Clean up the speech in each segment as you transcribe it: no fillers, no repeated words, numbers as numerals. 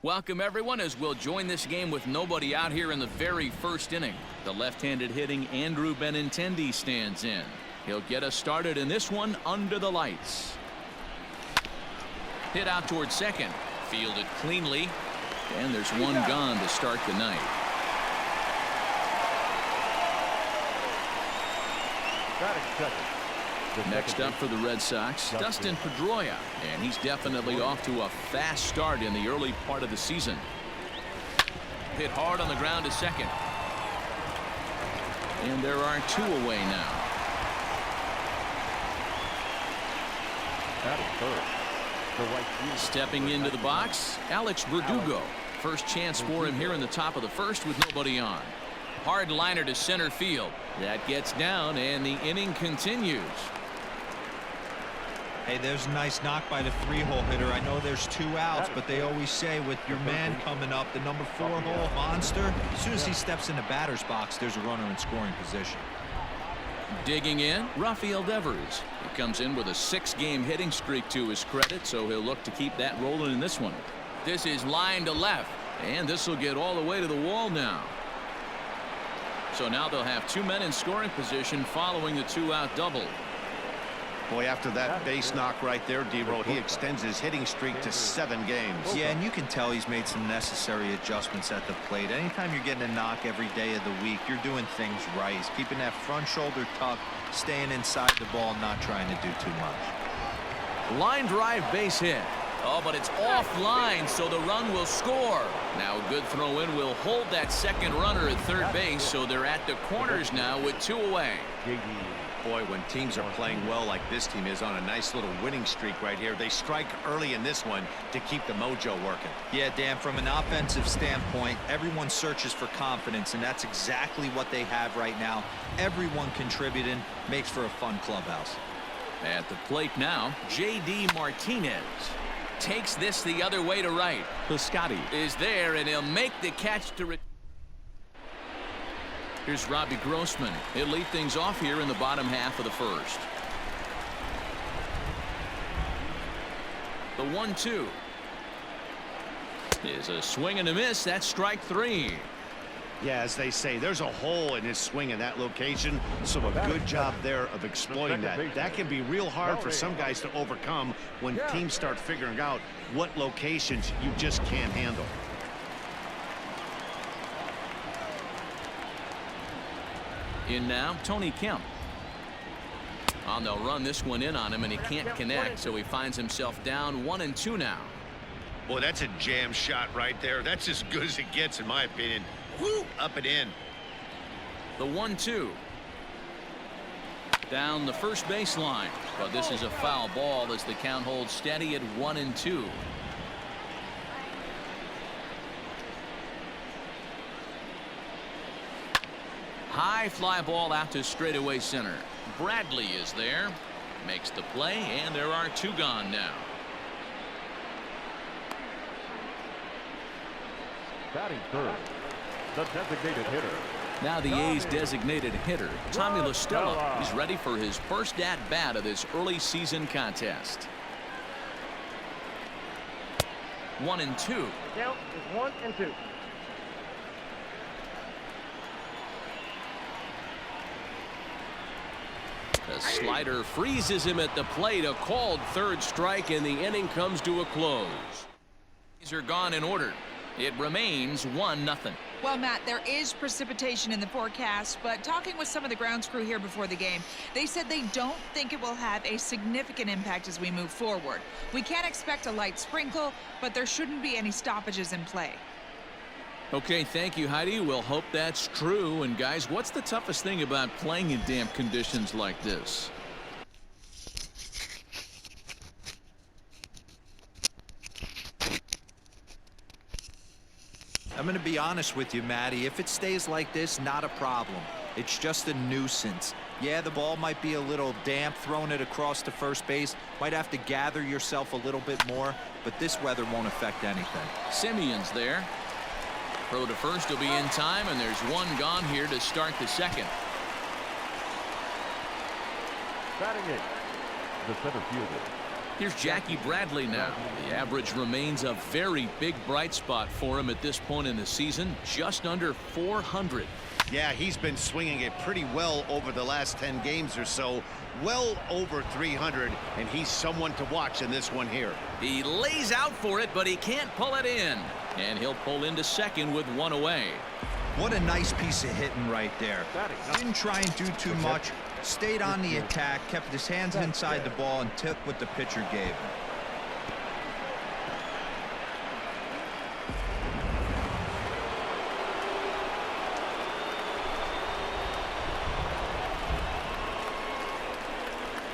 Welcome everyone as we'll join this game with nobody out here in the very first inning. The left-handed hitting Andrew Benintendi stands in. He'll get us started in this one under the lights. Hit out towards second. Fielded cleanly. And there's one gone to start the night. Next up for the Red Sox, Dustin Pedroia, and he's definitely off to a fast start in the early part of the season. Hit hard on the ground to second. And there are two away now. Stepping into the box, Alex Verdugo. First chance for him here in the top of the first with nobody on. Hard liner to center field. That gets down and the inning continues. Hey, there's a nice knock by the 3-hole hitter. I know there's 2 outs, but they always say with your man coming up, the number 4-hole monster, as soon as he steps in the batter's box, there's a runner in scoring position. Digging in, Rafael Devers. He comes in with a 6-game hitting streak to his credit, so he'll look to keep that rolling in this one. This is line to left, and this will get all the way to the wall now. So now they'll have 2 men in scoring position following the 2-out double. Boy, after that base knock right there, D-Roll, he extends his hitting streak to 7 games. Yeah, and you can tell he's made some necessary adjustments at the plate. Anytime you're getting a knock every day of the week, you're doing things right. He's keeping that front shoulder tucked, staying inside the ball, not trying to do too much. Line drive base hit. Oh, but it's offline, so the run will score. Now a good throw in will hold that second runner at third base, so they're at the corners now with 2 away. Boy, when teams are playing well like this team is on a nice little winning streak right here, they strike early in this one to keep the mojo working. Yeah, Dan, from an offensive standpoint, everyone searches for confidence, and that's exactly what they have right now. Everyone contributing makes for a fun clubhouse. At the plate now, J.D. Martinez takes this the other way to right. Piscotty is there, and he'll make the catch to Here's Robbie Grossman. He'll lead things off here in the bottom half of the first. The 1-2 is a swing and a miss. That's strike 3. Yeah, as they say, there's a hole in his swing in that location, so a good job there of exploiting that. That can be real hard for some guys to overcome when teams start figuring out what locations you just can't handle. In now, Tony Kemp. Oh, they'll run this one in on him, and he can't connect, so he finds himself down 1-2 now. Boy, that's a jam shot right there. That's as good as it gets, in my opinion. Woo, up and in. The 1-2. Down the first baseline, but this is a foul ball as the count holds steady at 1-2. High fly ball out to straightaway center. Bradley is there, makes the play, and there are 2 gone now. Batting third, the designated hitter. Now the A's designated hitter, Tommy La Stella. He's ready for his first at-bat of this early season contest. 1-2. Count is 1-2. The slider freezes him at the plate. A called third strike, and the inning comes to a close. These are gone in order. It remains 1-0. Well, Matt, there is precipitation in the forecast, but talking with some of the grounds crew here before the game, they said they don't think it will have a significant impact as we move forward. We can't expect a light sprinkle, but there shouldn't be any stoppages in play. Okay, thank you, Heidi. We'll hope that's true. And guys, what's the toughest thing about playing in damp conditions like this? I'm going to be honest with you, Matty. If it stays like this, not a problem. It's just a nuisance. Yeah, the ball might be a little damp, throwing it across to first base. Might have to gather yourself a little bit more, but this weather won't affect anything. Simeon's there. Throw to first will be in time, and there's 1 gone here to start the second. Batting 8, the center fielder, Here's Jackie Bradley now. The average remains a very big bright spot for him at this point in the season, just under 400. Yeah, he's been swinging it pretty well over the last 10 games or so. Well over 300, and he's someone to watch in this one here. He lays out for it, but he can't pull it in. And he'll pull into second with one away. What a nice piece of hitting right there. Didn't try and do too much. Stayed on the attack, kept his hands inside the ball, and took what the pitcher gave him.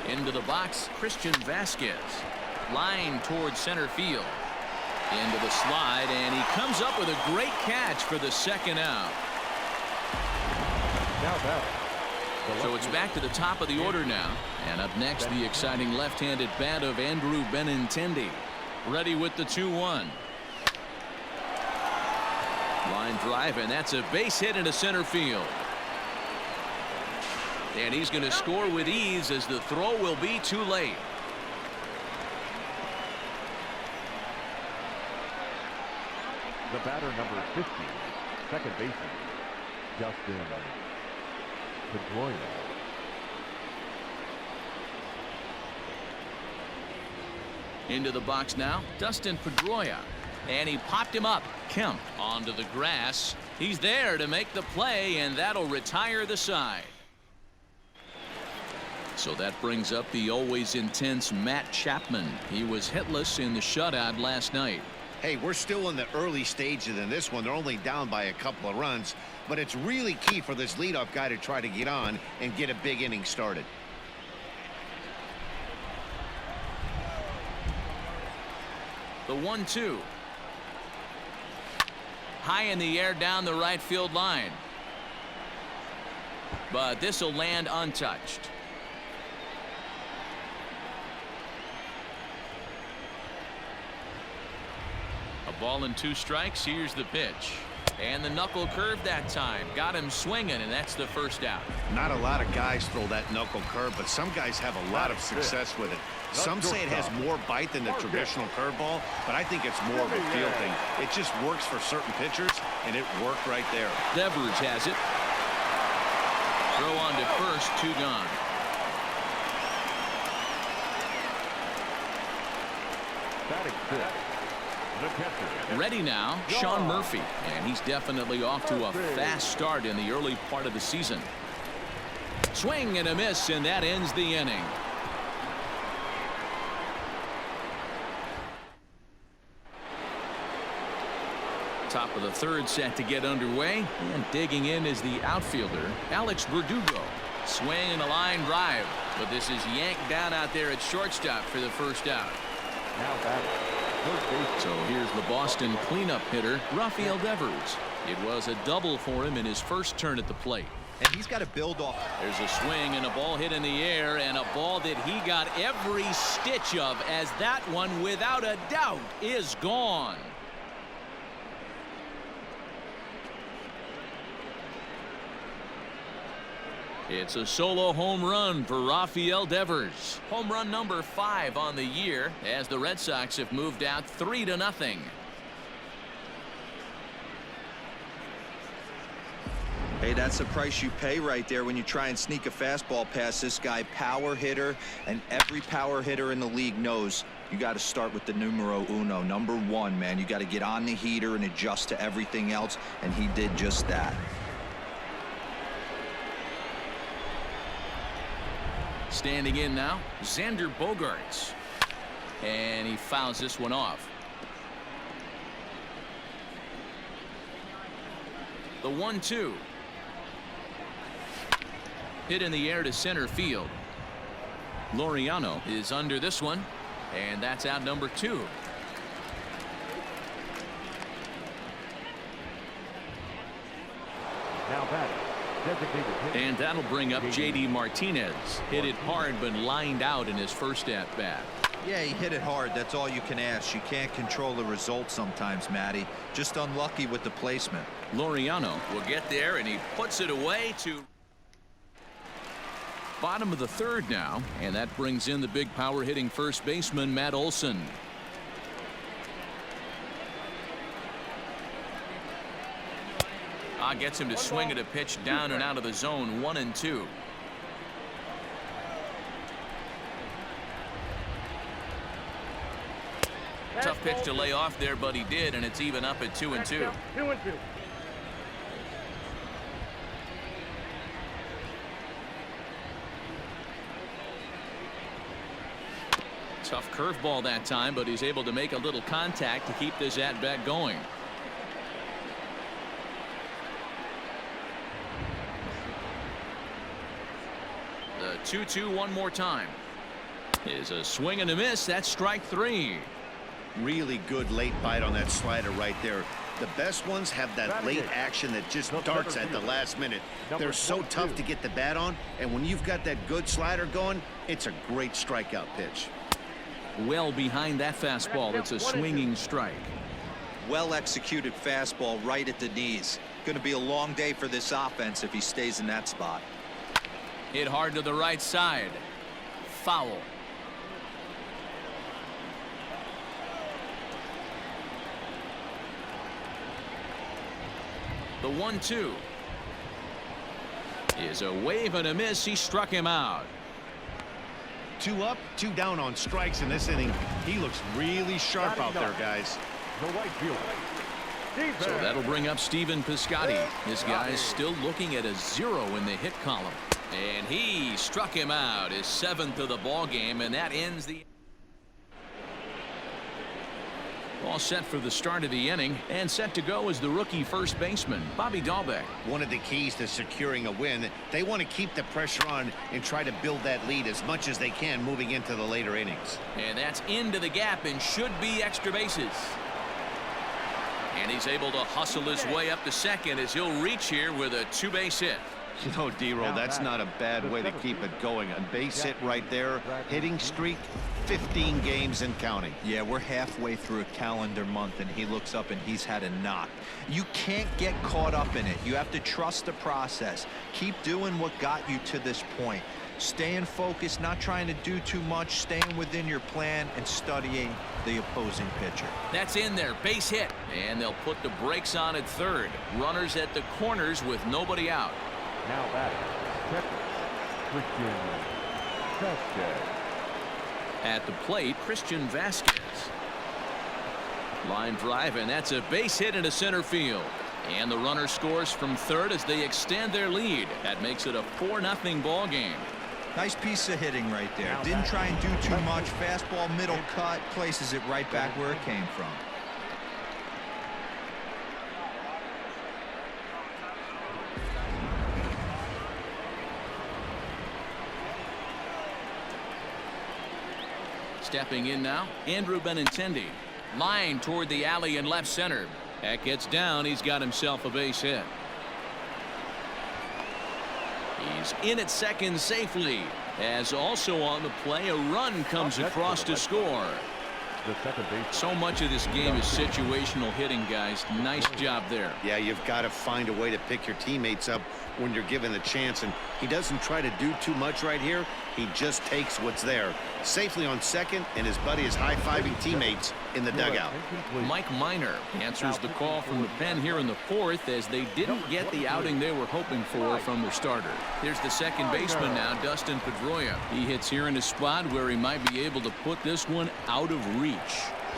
Into the box, Christian Vasquez. Line towards center field. Into the slide, and he comes up with a great catch for the second out. So it's back to the top of the order now. And up next, the exciting left-handed bat of Andrew Benintendi. Ready with the 2-1. Line drive, and that's a base hit into center field. And he's going to score with ease as the throw will be too late. The batter, number 50, second baseman, Justin Pedroia. Into the box now, Dustin Pedroia. And he popped him up. Kemp onto the grass. He's there to make the play, and that'll retire the side. So that brings up the always intense Matt Chapman. He was hitless in the shutout last night. Hey, we're still in the early stages in this one. They're only down by a couple of runs, but it's really key for this leadoff guy to try to get on and get a big inning started. The 1-2. High in the air down the right field line. But this will land untouched. A ball and 2 strikes. Here's the pitch. And the knuckle curve that time. Got him swinging, and that's the first out. Not a lot of guys throw that knuckle curve, but some guys have a lot of success with it. Some say it has more bite than the traditional curveball, but I think it's more of a feel thing. It just works for certain pitchers, and it worked right there. Devers has it. Throw on to first, 2 gone. Batting fifth, the catcher. Ready now, Sean Murphy, and he's definitely off to a fast start in the early part of the season. Swing and a miss, and that ends the inning. Top of the third set to get underway, and digging in is the outfielder Alex Verdugo. Swing and a line drive, but this is yanked down out there at shortstop for the first out. Now batting, third base. So here's the Boston cleanup hitter Rafael Devers. It was a double for him in his first turn at the plate. And he's got to build off. There's a swing and a ball hit in the air, and a ball that he got every stitch of, as that one without a doubt is gone. It's a solo home run for Rafael Devers. Home run number 5 on the year, as the Red Sox have moved out 3-0. Hey, that's the price you pay right there when you try and sneak a fastball past this guy. Power hitter, and every power hitter in the league knows you got to start with the numero uno, number 1, man. You got to get on the heater and adjust to everything else, and he did just that. Standing in now, Xander Bogaerts. And he fouls this one off. The 1-2. Hit in the air to center field. Laureano is under this one, and that's out number 2. Now batting, designated hitter. And that'll bring up J.D. Martinez. Hit it hard, but lined out in his first at-bat. Yeah, he hit it hard. That's all you can ask. You can't control the result sometimes, Matty. Just unlucky with the placement. Laureano will get there, and he puts it away to... Bottom of the third now, and that brings in the big power hitting first baseman Matt Olson. Gets him to swing at a pitch down and out of the zone. 1-2. Tough pitch to lay off there, but he did, and it's even up at 2-2. Tough curveball that time, but he's able to make a little contact to keep this at bat going. The 2-2 one more time. Is a swing and a miss. That's strike 3. Really good late bite on that slider right there. The best ones have that late action that just darts at the last minute. They're so tough to get the bat on, and when you've got that good slider going, it's a great strikeout pitch. Well behind that fastball. It's a swinging strike. Well executed fastball right at the knees. Going to be a long day for this offense if he stays in that spot. Hit hard to the right side. Foul. The 1-2 is a wave and a miss. He struck him out. 2 up, 2 down on strikes in this inning. He looks really sharp out there, guys. The right fielder. So that'll bring up Stephen Piscotty. This guy's still looking at a 0 in the hit column. And he struck him out, his 7th of the ball game, and that ends the. All set for the start of the inning, and set to go is the rookie first baseman, Bobby Dahlbeck. One of the keys to securing a win, they want to keep the pressure on and try to build that lead as much as they can moving into the later innings. And that's into the gap and should be extra bases. And he's able to hustle his way up to second as he'll reach here with a 2-base hit. You know, D-Roll, that's not a bad way to keep it going. A base hit right there. Hitting streak, 15 games and counting. Yeah, we're halfway through a calendar month, and he looks up and he's had a knock. You can't get caught up in it. You have to trust the process. Keep doing what got you to this point. Staying focused, not trying to do too much, staying within your plan, and studying the opposing pitcher. That's in there. Base hit. And they'll put the brakes on at third. Runners at the corners with nobody out. Now batting, catcher, Christian Vasquez. At the plate, Christian Vasquez. Line drive, and that's a base hit into center field. And the runner scores from third as they extend their lead. That makes it a 4-0 ball game. Nice piece of hitting right there. Didn't try and do too much. Fastball, middle cut, places it right back where it came from. Stepping in now, Andrew Benintendi. Line toward the alley in left center. That gets down. He's got himself a base hit. He's in at second safely. As also on the play, a run comes across to score. The second base. So much of this game is situational hitting, guys. Nice job there. Yeah, you've got to find a way to pick your teammates up when you're given the chance, and he doesn't try to do too much right here. He just takes what's there. Safely on second, and his buddy is high-fiving teammates in the dugout. Mike Minor answers the call from the pen here in the fourth as they didn't get the outing they were hoping for from their starter. Here's the second baseman now, Dustin Pedroia. He hits here in a spot where he might be able to put this one out of reach.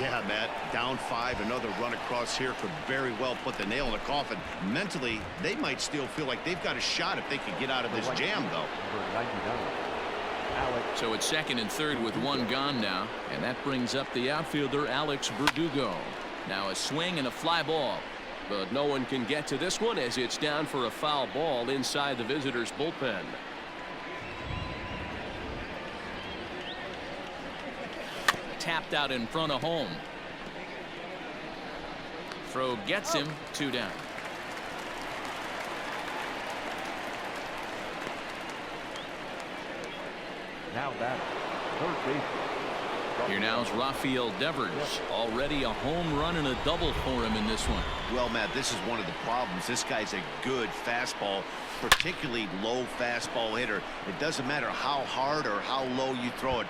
Yeah, Matt, down 5, another run across here could very well put the nail in the coffin. Mentally, they might still feel like they've got a shot if they could get out of this jam, though. So it's second and third with one gone now, and that brings up the outfielder Alex Verdugo. Now a swing and a fly ball, but no one can get to this one as it's down for a foul ball inside the visitors' bullpen. Tapped out in front of home. Throw gets him, 2 down. Now that third base, Here now is Rafael Devers. Already a home run and a double for him in this one. Well, Matt, this is one of the problems. This guy's a good fastball, particularly low fastball hitter. It doesn't matter how hard or how low you throw it.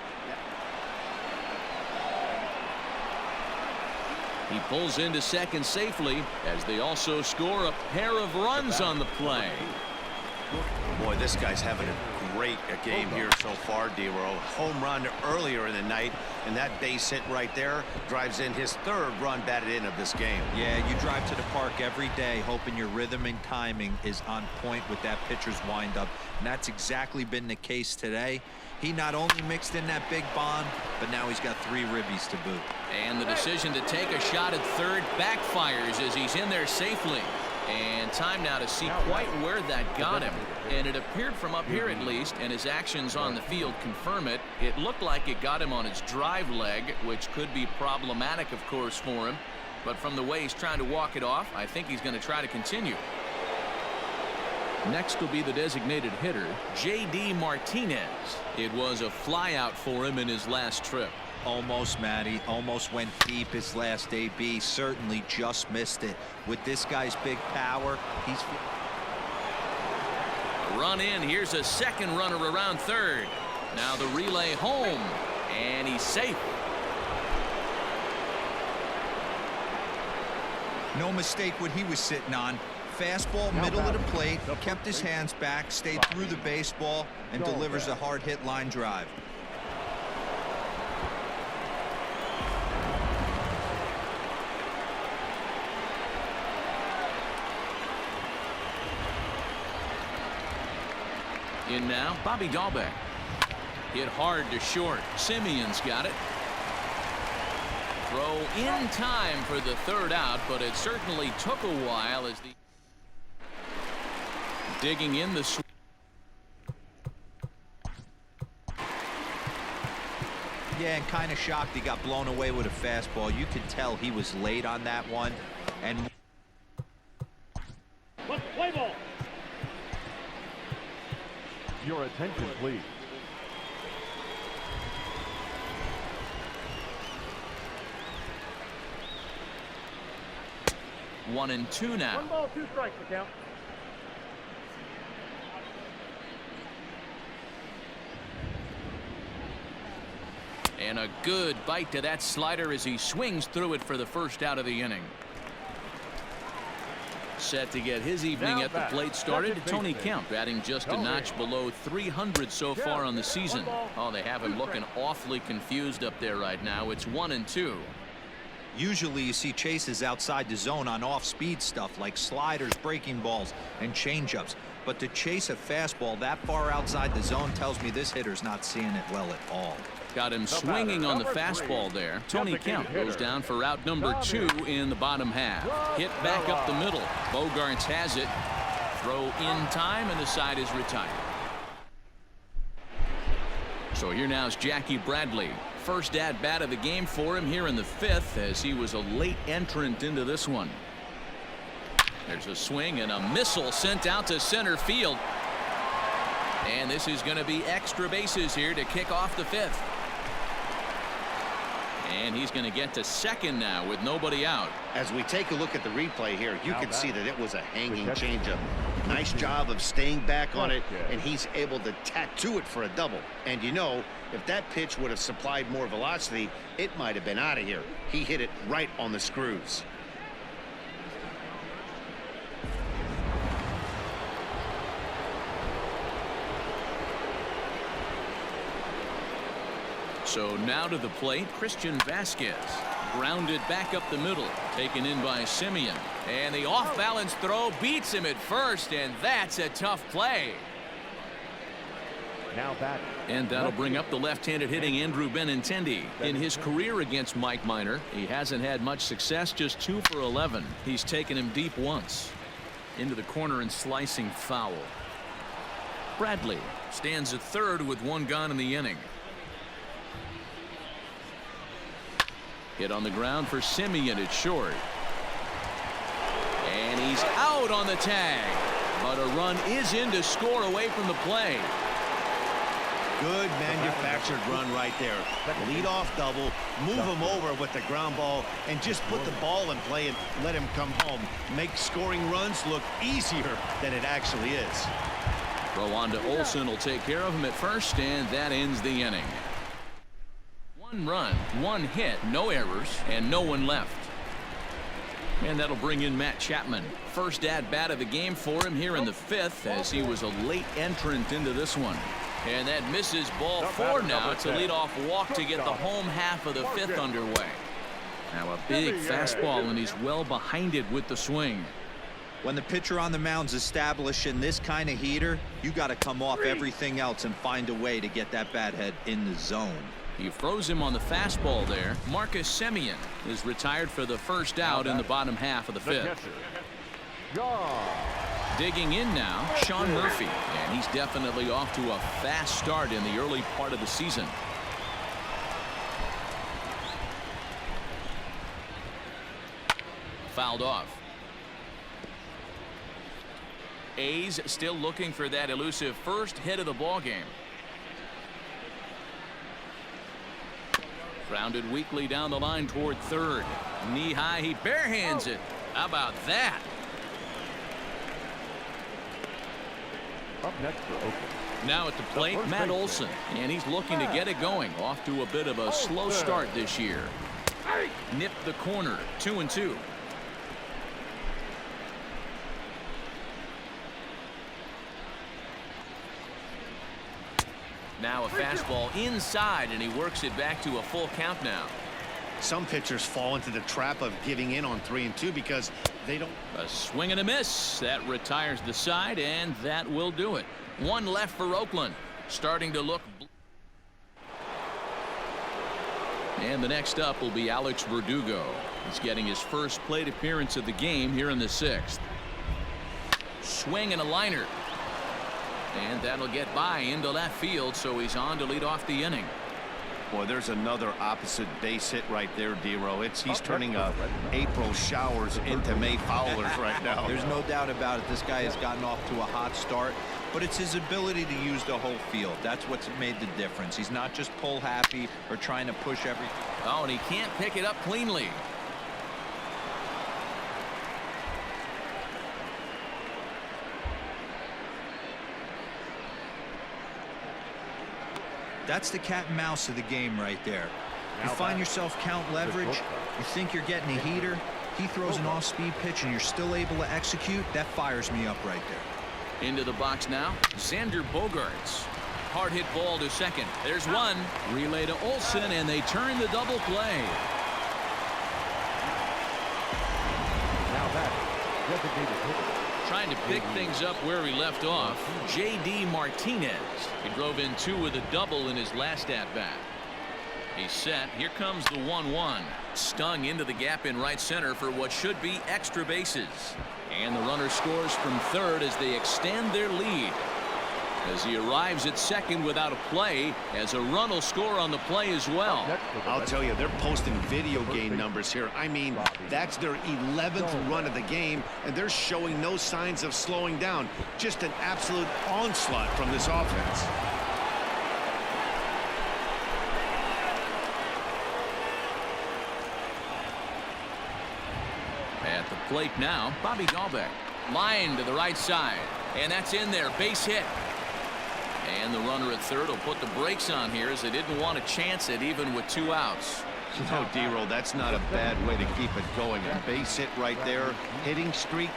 He pulls into second safely as they also score a pair of runs on the play. Boy, this guy's having a great game here so far, D-Row. Home run earlier in the night, and that base hit right there drives in his third run batted in of this game. Yeah, you drive to the park every day hoping your rhythm and timing is on point with that pitcher's windup, and that's exactly been the case today. He not only mixed in that big bomb, but now he's got 3 ribbies to boot. And the decision to take a shot at third backfires as he's in there safely. And time now to see quite where that got him. And it appeared from up here at least, and his actions on the field confirm it. It looked like it got him on his drive leg, which could be problematic, of course, for him. But from the way he's trying to walk it off, I think he's going to try to continue. Next will be the designated hitter, J.D. Martinez. It was a flyout for him in his last trip. Almost, Matty. Almost went deep his last AB. Certainly just missed it. With this guy's big power, he's... Run in. Here's a second runner around third. Now the relay home. And he's safe. No mistake what he was sitting on. Fastball, middle of the plate, kept his hands back, stayed through the baseball, and delivers a hard hit line drive. In now, Bobby Dahlbeck. Hit hard to short. Simeon's got it. Throw in time for the third out, but it certainly took a while as the... Digging in the swing. Yeah, and kind of shocked he got blown away with a fastball. You could tell he was late on that one. And Play ball. Your attention, please. One and two now. 1 ball, 2 strikes to count. And a good bite to that slider as he swings through it for the first out of the inning. Set to get his evening at the plate started. Tony Kemp batting just a notch below 300 so far on the season. Oh, they have him looking awfully confused up there right now. It's 1 and 2. usually you see chases outside the zone on off-speed stuff like sliders, breaking balls, and changeups. But to chase a fastball that far outside the zone tells me this hitter's not seeing it well at all. Got him swinging on the fastball there. Tony Kemp goes down for route number 2 in the bottom half. Hit back up the middle. Bogaerts has it. Throw in time, and the side is retired. So here now is Jackie Bradley. First at bat of the game for him here in the 5th, as he was a late entrant into this one. There's a swing and a missile sent out to center field. And this is going to be extra bases here to kick off the 5th. And he's going to get to second now with nobody out. As we take a look at the replay here, you can see that it was a hanging changeup. Nice job of staying back on it, and he's able to tattoo it for a double. And you know, if that pitch would have supplied more velocity, it might have been out of here. He hit it right on the screws. So now to the plate, Christian Vasquez. Grounded back up the middle, taken in by Simeon. And the off-balance throw beats him at first, and that's a tough play. Now back. And that'll bring up the left-handed hitting Andrew Benintendi. In his career against Mike Minor, he hasn't had much success, just 2 for 11. He's taken him deep once. Into the corner and slicing foul. Bradley stands at third with 1 gone in the inning. Hit on the ground for Simeon at short. And he's out on the tag. But a run is in to score away from the play. Good manufactured run right there. Lead off double, move him over with the ground ball, and just put the ball in play and let him come home. Make scoring runs look easier than it actually is. Throw on to Olsen will take care of him at first, and that ends the inning. 1 run, 1 hit, no errors, and no one left. And that'll bring in Matt Chapman. First at-bat of the game for him here in the 5th, as he was a late entrant into this one. And that misses ball 4 now. It's a leadoff walk to get the home half of the 5th underway. Now a big fastball, and he's well behind it with the swing. When the pitcher on the mound's establishing this kind of heater, you got to come off everything else and find a way to get that bat head in the zone. He froze him on the fastball there. Marcus Semien is retired for the first out in the bottom half of the 5th. Digging in now, Sean Murphy, and he's definitely off to a fast start in the early part of the season. Fouled off. A's still looking for that elusive first hit of the ball game. Grounded weakly down the line toward third. Knee high, he barehands it. How about that? Up next for Oakland. Now at the plate, Matt Olson, and he's looking to get it going. Off to a bit of a slow start this year. Nipped the corner, 2-2. Now a fastball inside, and he works it back to a full count now. Some pitchers fall into the trap of giving in on 3-2 because they don't. A swing and a miss. That retires the side, and that will do it. 1 left for Oakland. Starting to look. And the next up will be Alex Verdugo. He's getting his first plate appearance of the game here in the 6th. Swing and a liner. And that'll get by into left field, so he's on to lead off the inning. Boy, there's another opposite base hit right there, D-Row. He's turning April showers into May foulers right now. There's no doubt about it. This guy has gotten off to a hot start, but it's his ability to use the whole field. That's what's made the difference. He's not just pull happy or trying to push everything. Oh, and he can't pick it up cleanly. That's the cat and mouse of the game right there. You find yourself count leverage, you think you're getting a heater, he throws an off-speed pitch and you're still able to execute. That fires me up right there. Into the box now, Xander Bogaerts. Hard hit ball to second. There's one. Relay to Olsen, and they turn the double play. Now that designated hitter. Trying to pick things up where he left off, J.D. Martinez. He drove in 2 with a double in his last at-bat. He's set. Here comes the 1-1. Stung into the gap in right center for what should be extra bases. And the runner scores from third as they extend their lead. As he arrives at second without a play, as a run will score on the play as well. I'll tell you, they're posting video game numbers here. I mean, that's their 11th run of the game, and they're showing no signs of slowing down. Just an absolute onslaught from this offense. At the plate now, Bobby Dahlbeck. Line to the right side, and that's in there. Base hit. And the runner at third will put the brakes on here as they didn't want to chance it even with 2 outs. You know, D-Roll, that's not a bad way to keep it going. A base hit right there. Hitting streak,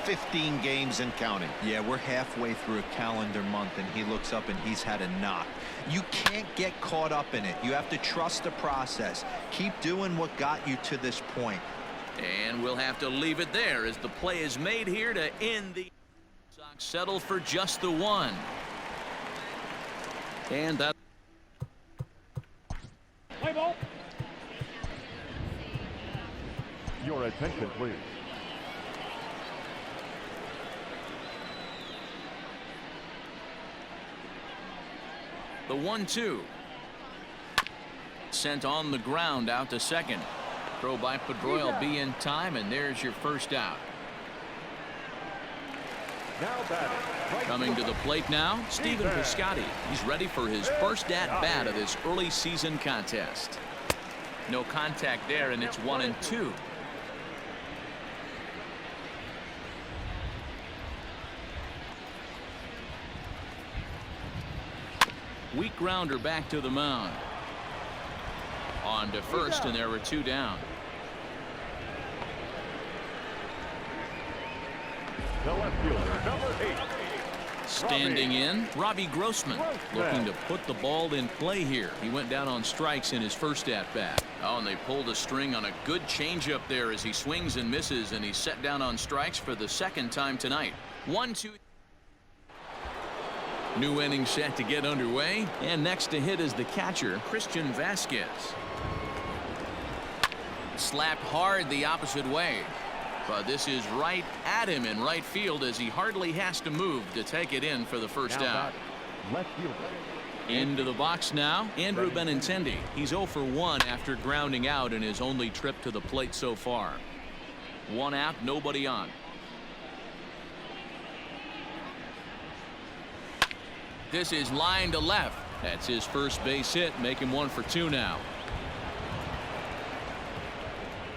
15 games and counting. Yeah, we're halfway through a calendar month, and he looks up and he's had a knock. You can't get caught up in it. You have to trust the process. Keep doing what got you to this point. And we'll have to leave it there as the play is made here to end the Sox settle for just the 1. And that. Play ball. Your attention, please. The 1-2. Sent on the ground out to second. Throw by Pedroia will be in time, and there's your first out. Now batting. Right Coming to fielder. the plate now, Stephen Piscotty. He's ready for his first at-bat of this early season contest. No contact there, and it's 1-2. Weak grounder back to the mound. On to first, and there were 2 down. The left fielder, number 8. Standing in, Robbie Grossman, looking to put the ball in play here. He went down on strikes in his first at-bat. Oh, and they pulled a string on a good changeup there as he swings and misses, and he's set down on strikes for the second time tonight. 1-2. New inning set to get underway, and next to hit is the catcher, Christian Vasquez. Slapped hard the opposite way. But this is right at him in right field as he hardly has to move to take it in for the first out. Left fielder. Into the box now, Andrew Benintendi. He's 0 for 1 after grounding out in his only trip to the plate so far. 1 out, nobody on. This is line to left. That's his first base hit, make him 1 for 2 now.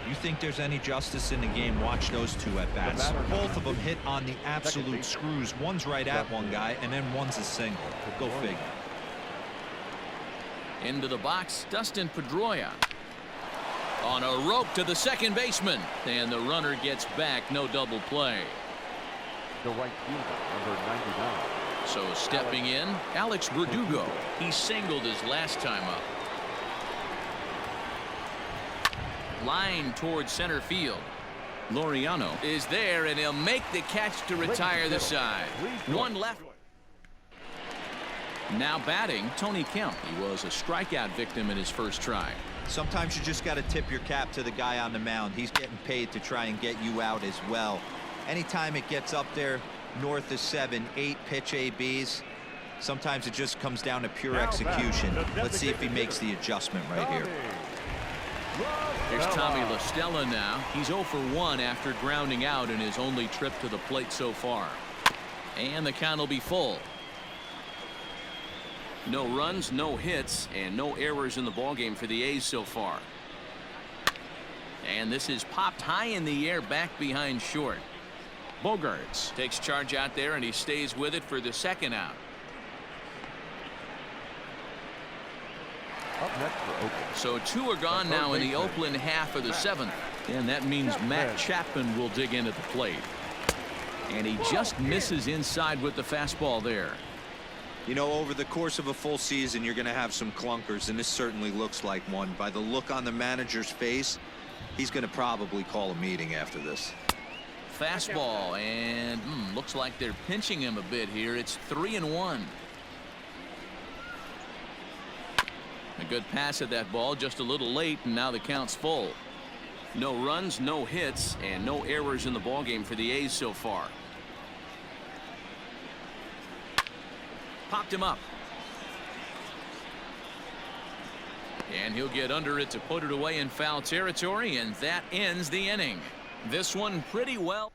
You think there's any justice in the game? Watch those 2 at bats. Both of them hit on the absolute screws. One's right at one guy, and then one's a single. Go figure. Into the box, Dustin Pedroia. On a rope to the second baseman, and the runner gets back. No double play. The right fielder, number 99. So stepping in, Alex Verdugo. He singled his last time up. Line towards center field. Laureano is there, and he'll make the catch to retire the side. 1 left. Now batting, Tony Kemp. He was a strikeout victim in his first try. Sometimes you just got to tip your cap to the guy on the mound. He's getting paid to try and get you out as well. Anytime it gets up there north of 7, 8 pitch ABs, sometimes it just comes down to pure execution. Let's see if he makes the adjustment right here. Here's Tommy La Stella now. He's 0 for 1 after grounding out in his only trip to the plate so far. And the count will be full. No runs, no hits, and no errors in the ballgame for the A's so far. And this is popped high in the air back behind short. Bogarts takes charge out there, and he stays with it for the second out. Up next for Oakland. So 2 are gone now in the Oakland half of the 7th. And that means Matt Chapman will dig in at the plate. And he just misses inside with the fastball there. You know, over the course of a full season, you're going to have some clunkers, and this certainly looks like one. By the look on the manager's face, he's going to probably call a meeting after this. Fastball, and looks like they're pinching him a bit here. It's 3-1. A good pass at that ball, just a little late, and now the count's full. No runs, no hits, and no errors in the ballgame for the A's so far. Popped him up. And he'll get under it to put it away in foul territory, and that ends the inning. This one pretty well.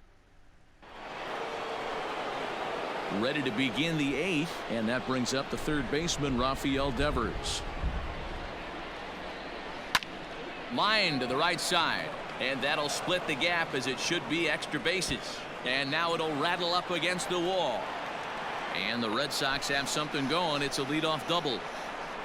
Ready to begin the 8th, and that brings up the third baseman, Rafael Devers. Line to the right side, and that'll split the gap as it should be extra bases. And now it'll rattle up against the wall. And the Red Sox have something going. It's a leadoff double.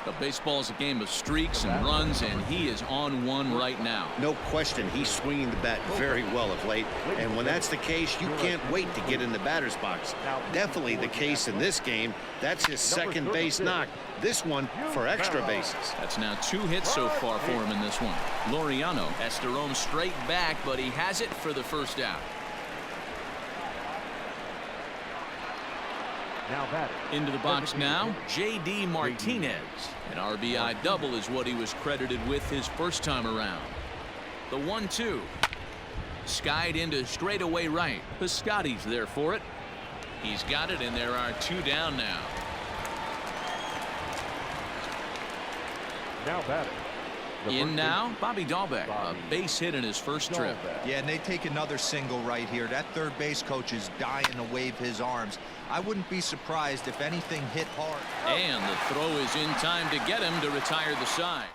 But baseball's a game of streaks and runs, and he is on one right now. No question, he's swinging the bat very well of late. And when that's the case, you can't wait to get in the batter's box. Definitely the case in this game. That's his second base knock. This one for extra bases. That's now 2 hits so far for him in this one. Laureano has to roam straight back, but he has it for the first out. Now batting. Into the box now, J.D. Martinez. An RBI double is what he was credited with his first time around. The 1-2. Skied into straightaway right. Piscotty's there for it. He's got it, and there are 2 down now. Now batting. In now, Bobby Dahlbeck, a base hit in his first trip. Yeah, and they take another single right here. That third base coach is dying to wave his arms. I wouldn't be surprised if anything hit hard. And the throw is in time to get him to retire the side.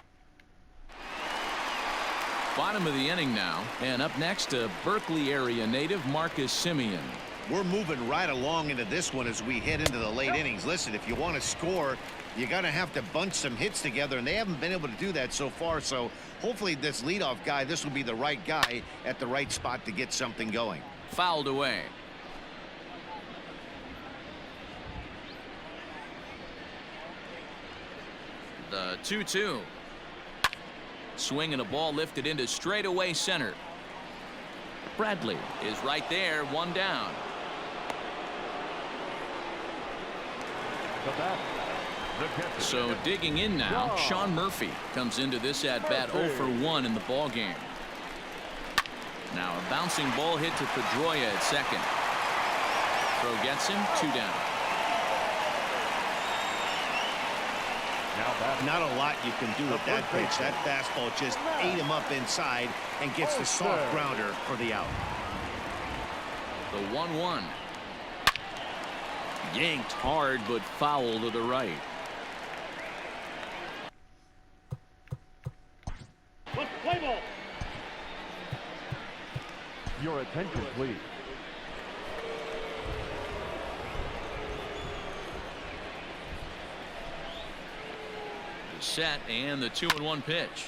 Bottom of the inning now, and up next, a Berkeley area native, Marcus Semien. We're moving right along into this one as we head into the late innings. Listen, if you want to score, you're going to have to bunch some hits together, and they haven't been able to do that so far. So hopefully this leadoff guy, this will be the right guy at the right spot to get something going. Fouled away. The 2-2. Swing and a ball lifted into straightaway center. Bradley is right there, one down. So digging in now, Sean Murphy comes into this at bat 0 for 1 in the ball game. Now a bouncing ball hit to Pedroia at second. Throw gets him, 2 down. Not a lot you can do with that pitch. That fastball just ate him up inside and gets the soft grounder for the out. The 1-1. Yanked hard, but foul to the right. Play ball. Your attention, please. The set and the 2-1 pitch.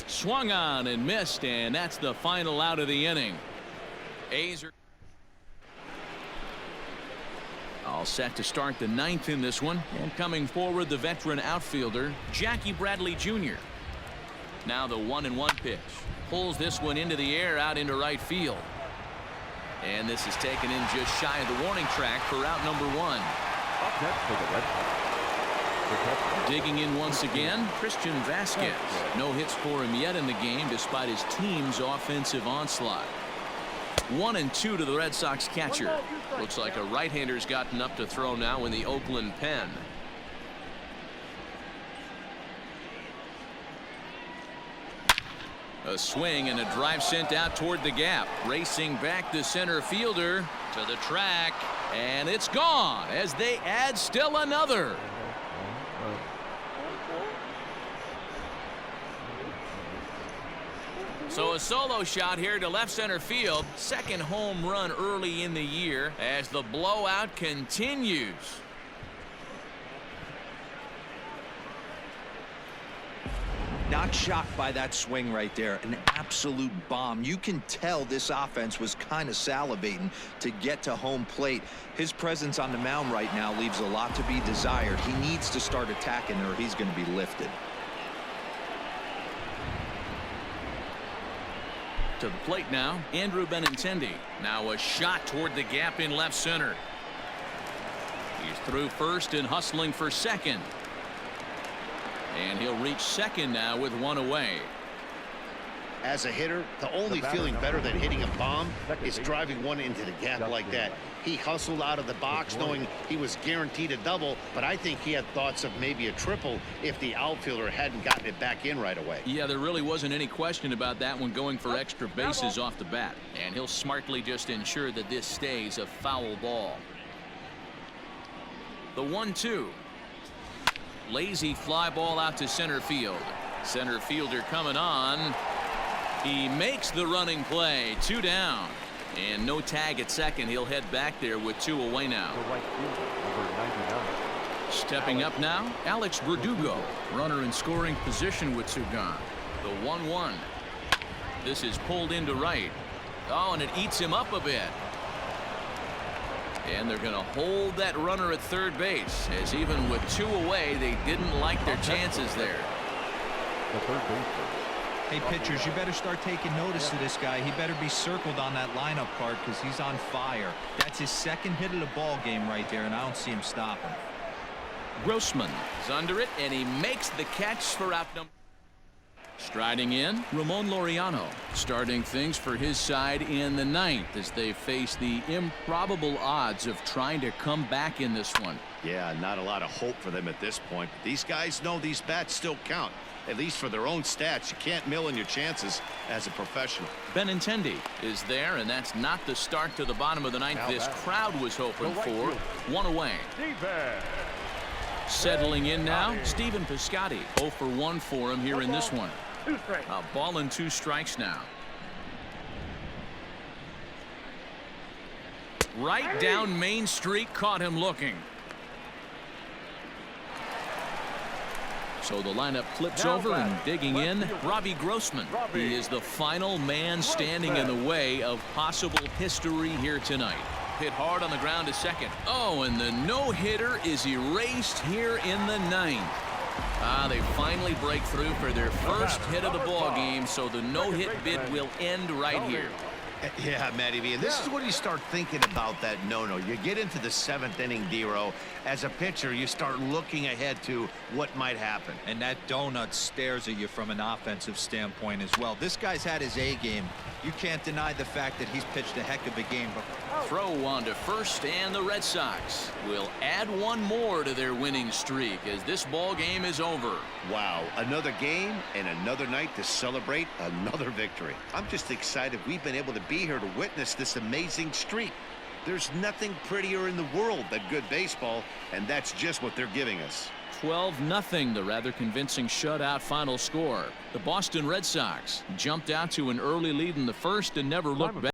Swung on and missed, and that's the final out of the inning. A's are all set to start the 9th in this one, and coming forward, the veteran outfielder Jackie Bradley Jr. Now the 1-1 pitch. Pulls this one into the air out into right field. And this is taken in just shy of the warning track for out number 1. Digging in once again, Christian Vasquez. No hits for him yet in the game despite his team's offensive onslaught. 1-2 to the Red Sox catcher. Looks like a right-hander's gotten up to throw now in the Oakland pen. A swing and a drive sent out toward the gap. Racing back the center fielder to the track, and it's gone as they add still another. So a solo shot here to left center field. Second home run early in the year as the blowout continues. Not shocked by that swing right there. An absolute bomb. You can tell this offense was kind of salivating to get to home plate. His presence on the mound right now leaves a lot to be desired. He needs to start attacking or he's going to be lifted. To the plate now, Andrew Benintendi. Now a shot toward the gap in left center. He's through first and hustling for second. And he'll reach second now with one away. As a hitter, the only feeling better than hitting a bomb is driving one into the gap like that. He hustled out of the box knowing he was guaranteed a double, but I think he had thoughts of maybe a triple if the outfielder hadn't gotten it back in right away. Yeah, there really wasn't any question about that one, going for extra bases off the bat. And he'll smartly just ensure that this stays a foul ball. The 1-2. Lazy fly ball out to center field. Center fielder coming on. He makes the running play. 2 down. And no tag at second. He'll head back there with 2 away now. Stepping up now, Alex Verdugo. Runner in scoring position with 2 gone. The 1-1. This is pulled into right. Oh, and it eats him up a bit. And they're going to hold that runner at third base, as even with 2 away, they didn't like their chances there. Hey, pitchers, you better start taking notice of this guy. He better be circled on that lineup card because he's on fire. That's his second hit of the ball game right there, and I don't see him stopping. Grossman is under it, and he makes the catch for out number. Striding in, Ramon Laureano, starting things for his side in the 9th as they face the improbable odds of trying to come back in this one. Yeah, not a lot of hope for them at this point. These guys know these bats still count, at least for their own stats. You can't mill in your chances as a professional. Benintendi is there, and that's not the start to the bottom of the 9th this crowd was hoping for. One away. Settling in now, Stephen Piscotty. 0 for 1 for him here in this one. A ball and 2 strikes now. Right down Main Street, caught him looking. So the lineup flips over, and digging in, Robbie Grossman. He is the final man standing in the way of possible history here tonight. Hit hard on the ground to second. Oh, and the no-hitter is erased here in the 9th. They finally break through for their first hit of the ball game, so the no-hit bid will end right here. Yeah, Matty V, and this is when you start thinking about that no-no. You get into the 7th inning, D-Row. As a pitcher, you start looking ahead to what might happen. And that donut stares at you from an offensive standpoint as well. This guy's had his A game. You can't deny the fact that he's pitched a heck of a game. Throw on to first, and the Red Sox will add one more to their winning streak as this ball game is over. Wow, another game and another night to celebrate another victory. I'm just excited we've been able to be here to witness this amazing streak. There's nothing prettier in the world than good baseball, and that's just what they're giving us. 12-0, the rather convincing shutout final score. The Boston Red Sox jumped out to an early lead in the first and never looked back.